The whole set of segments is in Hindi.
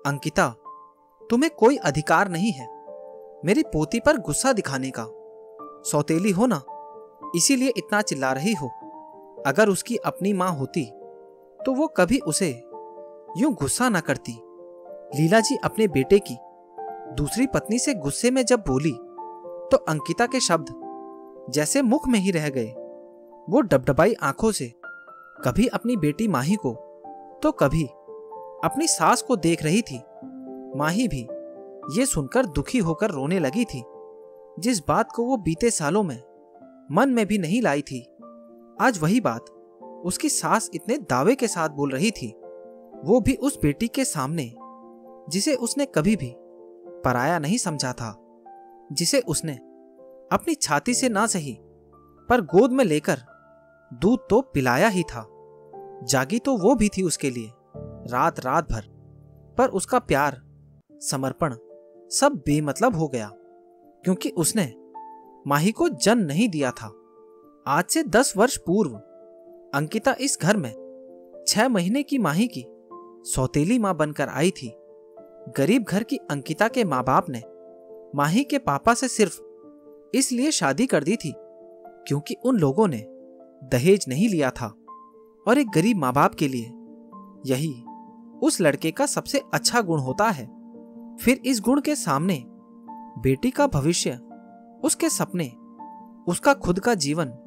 अंकिता, तुम्हें कोई अधिकार नहीं है मेरी पोती पर गुस्सा दिखाने का। सौतेली हो ना, इसीलिए इतना चिल्ला रही हो। अगर उसकी अपनी माँ होती तो वो कभी उसे यूं गुस्सा न करती। लीला जी अपने बेटे की दूसरी पत्नी से गुस्से में जब बोली तो अंकिता के शब्द जैसे मुख में ही रह गए। वो डबडबाई आंखों से कभी अपनी बेटी माही को तो कभी अपनी सास को देख रही थी। माही भी ये सुनकर दुखी होकर रोने लगी थी। जिस बात को वो बीते सालों में मन में भी नहीं लाई थी, आज वही बात उसकी सास इतने दावे के साथ बोल रही थी। वो भी उस बेटी के सामने जिसे उसने कभी भी पराया नहीं समझा था, जिसे उसने अपनी छाती से ना सही पर गोद में लेकर दूध तो पिलाया ही था। जागी तो वो भी थी उसके लिए रात रात भर, पर उसका प्यार समर्पण सब बेमतलब हो गया, क्योंकि उसने माही को जन्म नहीं दिया था। आज से 10 वर्ष पूर्व अंकिता इस घर में 6 महीने की माही की सौतेली मां बनकर आई थी। गरीब घर की अंकिता के माँ बाप ने माही के पापा से सिर्फ इसलिए शादी कर दी थी क्योंकि उन लोगों ने दहेज नहीं लिया था, और एक गरीब माँ बाप के लिए यही उस लड़के का सबसे अच्छा गुण होता है। फिर इस गुण के सामने बेटी का भविष्य, उसके सपने, उसका खुद का जीवन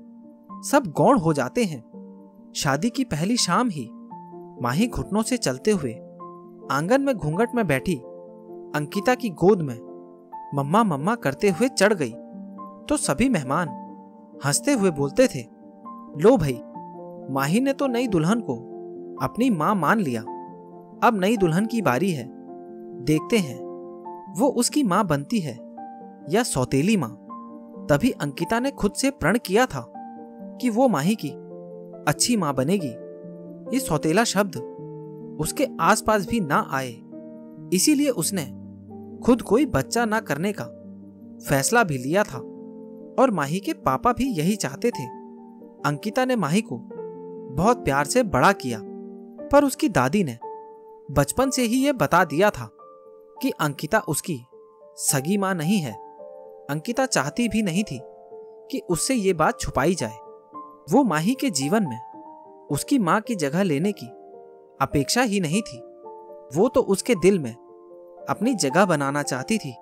सब गौण हो जाते हैं। शादी की पहली शाम ही माही घुटनों से चलते हुए आंगन में घूंघट में बैठी अंकिता की गोद में मम्मा मम्मा करते हुए चढ़ गई तो सभी मेहमान हंसते हुए बोलते थे, लो भाई, माही ने तो नई दुल्हन को अपनी मां मान लिया। अब नई दुल्हन की बारी है, देखते हैं वो उसकी मां बनती है या सौतेली मां। तभी अंकिता ने खुद से प्रण किया था कि वो माही की अच्छी मां बनेगी। ये सौतेला शब्द उसके आसपास भी ना आए, इसीलिए उसने खुद कोई बच्चा ना करने का फैसला भी लिया था, और माही के पापा भी यही चाहते थे। अंकिता ने माही को बहुत प्यार से बड़ा किया, पर उसकी दादी ने बचपन से ही यह बता दिया था कि अंकिता उसकी सगी मां नहीं है। अंकिता चाहती भी नहीं थी कि उससे ये बात छुपाई जाए। वो माही के जीवन में उसकी मां की जगह लेने की अपेक्षा ही नहीं थी। वो तो उसके दिल में अपनी जगह बनाना चाहती थी,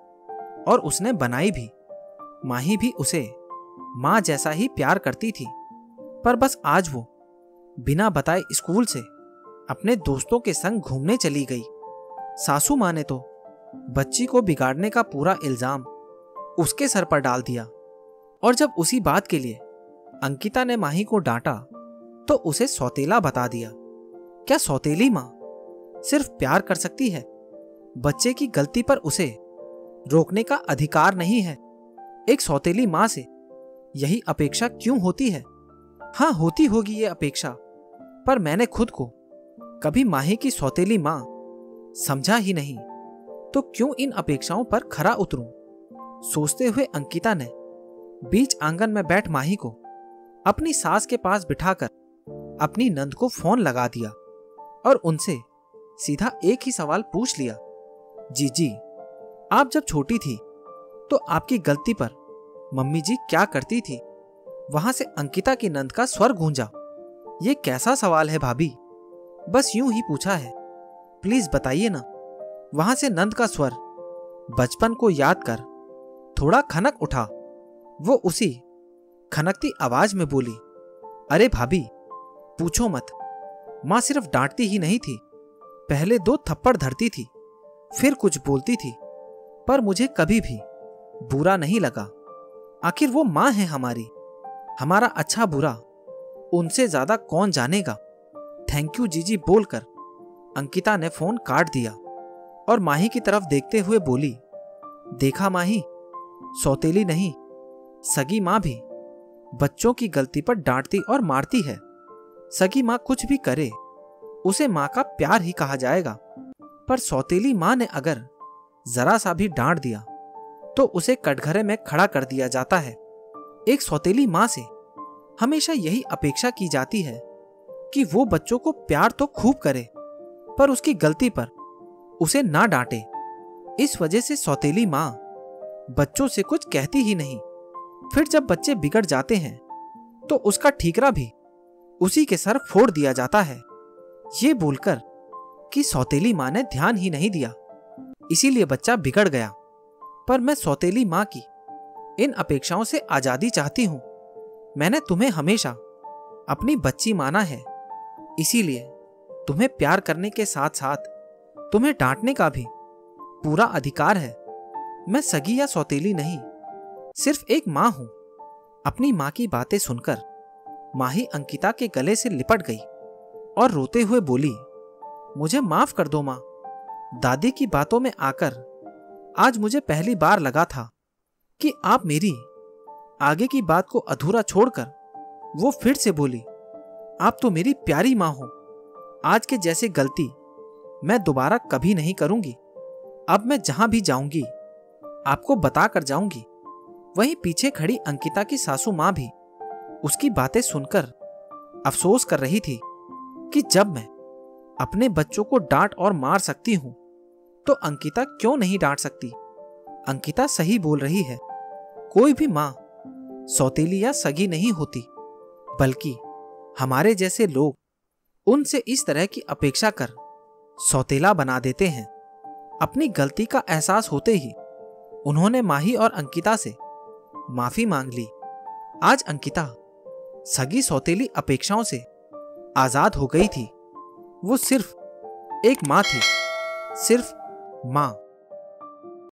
और उसने बनाई भी। माही भी उसे मां जैसा ही प्यार करती थी, पर बस आज वो बिना बताए स्कूल से अपने दोस्तों के संग घूमने चली गई। सासू मां ने तो बच्ची को बिगाड़ने का पूरा इल्जाम उसके सर पर डाल दिया, और जब उसी बात के लिए अंकिता ने माही को डांटा तो उसे सौतेला बता दिया। क्या सौतेली मां सिर्फ प्यार कर सकती है? बच्चे की गलती पर उसे रोकने का अधिकार नहीं है। एक सौतेली मां से यही अपेक्षा क्यों होती है? हाँ, होती होगी ये अपेक्षा, पर मैंने खुद को कभी माही की सौतेली मां समझा ही नहीं, तो क्यों इन अपेक्षाओं पर खरा उतरूं? सोचते हुए अंकिता ने बीच आंगन में बैठ माही को अपनी सास के पास बिठाकर अपनी नंद को फोन लगा दिया और उनसे सीधा एक ही सवाल पूछ लिया, जीजी, आप जब छोटी थी तो आपकी गलती पर मम्मी जी क्या करती थी? वहां से अंकिता की नंद का स्वर गूंजा, ये कैसा सवाल है भाभी? बस यूं ही पूछा है, प्लीज बताइए ना। वहां से नंद का स्वर बचपन को याद कर थोड़ा खनक उठा। वो उसी खनकती आवाज में बोली, अरे भाभी, पूछो मत। मां सिर्फ डांटती ही नहीं थी, पहले 2 थप्पड़ धरती थी, फिर कुछ बोलती थी, पर मुझे कभी भी बुरा नहीं लगा। आखिर वो मां है हमारी, हमारा अच्छा बुरा उनसे ज्यादा कौन जानेगा। थैंक यू जीजी बोलकर अंकिता ने फोन काट दिया और माही की तरफ देखते हुए बोली, देखा माही, सौतेली नहीं, सगी मां भी बच्चों की गलती पर डांटती और मारती है। सगी मां कुछ भी करे उसे मां का प्यार ही कहा जाएगा, पर सौतेली मां ने अगर जरा सा भी डांट दिया तो उसे कटघरे में खड़ा कर दिया जाता है। एक सौतेली मां से हमेशा यही अपेक्षा की जाती है कि वो बच्चों को प्यार तो खूब करे, पर उसकी गलती पर उसे ना डांटे। इस वजह से सौतेली माँ बच्चों से कुछ कहती ही नहीं। फिर जब बच्चे बिगड़ जाते हैं तो उसका ठीकरा भी उसी के सर फोड़ दिया जाता है। ये बोलकर कि सौतेली माँ ने ध्यान ही नहीं दिया, इसीलिए बच्चा बिगड़ गया। पर मैं सौतेली माँ की इन अपेक्षाओं से आजादी चाहती हूँ। मैंने तुम्हें हमेशा अपनी बच्ची माना है, इसीलिए तुम्हें प्यार करने के साथ साथ तुम्हें डांटने का भी पूरा अधिकार है। मैं सगी या सौतेली नहीं, सिर्फ एक माँ हूं। अपनी माँ की बातें सुनकर माही अंकिता के गले से लिपट गई और रोते हुए बोली, मुझे माफ कर दो माँ। दादी की बातों में आकर आज मुझे पहली बार लगा था कि आप मेरी आगे की बात को अधूरा छोड़कर वो फिर से बोली, आप तो मेरी प्यारी माँ हो। आज के जैसे गलती मैं दोबारा कभी नहीं करूंगी। अब मैं जहां भी जाऊंगी आपको बता कर जाऊंगी। वहीं पीछे खड़ी अंकिता की सासू माँ भी उसकी बातें सुनकर अफसोस कर रही थी कि जब मैं अपने बच्चों को डांट और मार सकती हूं तो अंकिता क्यों नहीं डांट सकती। अंकिता सही बोल रही है। कोई भी माँ सौतेली या सगी नहीं होती, बल्कि हमारे जैसे लोग उनसे इस तरह की अपेक्षा कर सौतेला बना देते हैं। अपनी गलती का एहसास होते ही उन्होंने माही और अंकिता से माफी मांग ली। आज अंकिता सगी सौतेली अपेक्षाओं से आजाद हो गई थी। वो सिर्फ एक माँ थी, सिर्फ माँ।